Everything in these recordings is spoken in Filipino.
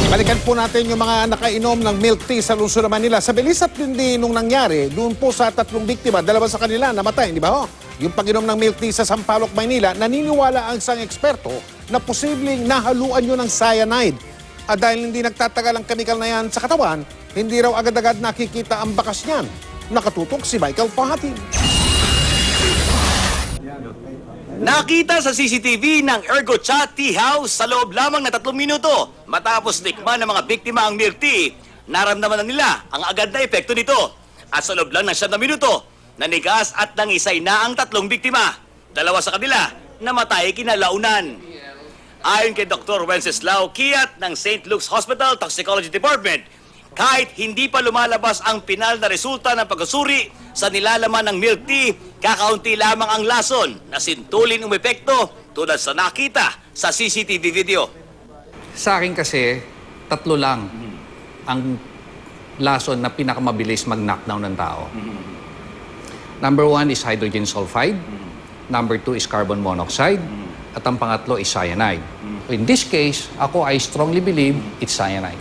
Balikan po natin yung mga nakainom ng milk tea sa lungsod ng Manila. Sa bilis at hindi nung nangyari, doon po sa 3 biktima, 2 sa kanila namatay, di ba ho? Yung pag-inom ng milk tea sa Sampaloc, Maynila, naniniwala ang isang eksperto na posibleng nahaluan yun ng cyanide. At dahil hindi nagtatagal ang chemical na yan sa katawan, hindi raw agad-agad nakikita ang bakas niyan. Nakatutok si Michael Pahatin. Nakita sa CCTV ng Ergo Chat Tea House sa loob lamang na 3 minuto. Matapos tikman ng mga biktima ang milk tea, naramdaman na nila ang agad na epekto nito. At sa loob lang ng 7 minuto, nanigas at nangisay na ang 3 biktima. 2 sa kanila namatay kinalaunan. Ayon kay Dr. Wenceslao Kiat ng St. Luke's Hospital Toxicology Department, kahit hindi pa lumalabas ang pinal na resulta ng pagsusuri sa nilalaman ng milk tea, kakaunti lamang ang lason na sintulin umepekto tulad sa nakita sa CCTV video. Sa akin kasi, 3 lang ang lason na pinakamabilis mag-knockdown ng tao. Number 1 is hydrogen sulfide. Number 2 is carbon monoxide. At ang pangatlo is cyanide. In this case, I strongly believe it's cyanide.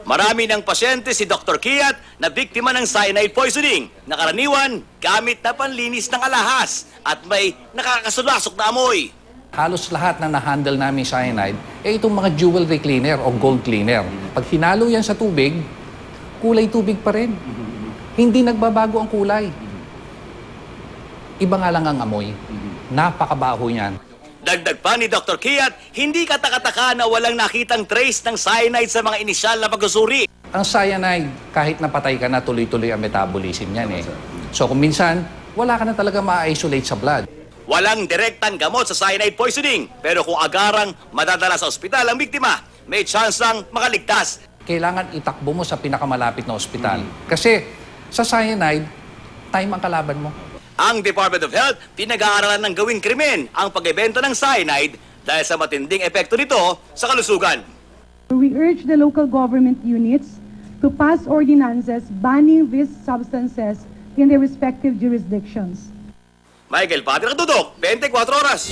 Marami ng pasyente si Dr. Kiat na biktima ng cyanide poisoning na karaniwan gamit na panlinis ng alahas at may nakakasulasok na amoy. Halos lahat na na-handle namin cyanide, itong mga jewelry cleaner o gold cleaner. Pag hinalo yan sa tubig, kulay tubig pa rin. Hindi nagbabago ang kulay. Iba nga lang ang amoy. Napakabaho niyan. Dagdag pa ni Dr. Kiat, hindi katakataka na walang nakitang trace ng cyanide sa mga inisyal na pagsusuri. Ang cyanide, kahit napatay ka na, tuloy-tuloy ang metabolism niyan eh. So kung minsan, wala ka na talaga ma-isolate sa blood. Walang direktang gamot sa cyanide poisoning, pero kung agarang madadala sa ospital ang biktima, may tsansang makaligtas. Kailangan itakbo mo sa pinakamalapit na ospital. Kasi sa cyanide, time ang kalaban mo. Ang Department of Health pinag-aaralan ng gawing krimen ang pagbebenta ng cyanide dahil sa matinding epekto nito sa kalusugan. We urge the local government units to pass ordinances banning these substances in their respective jurisdictions. Michael Padre Katudok, 24 Oras.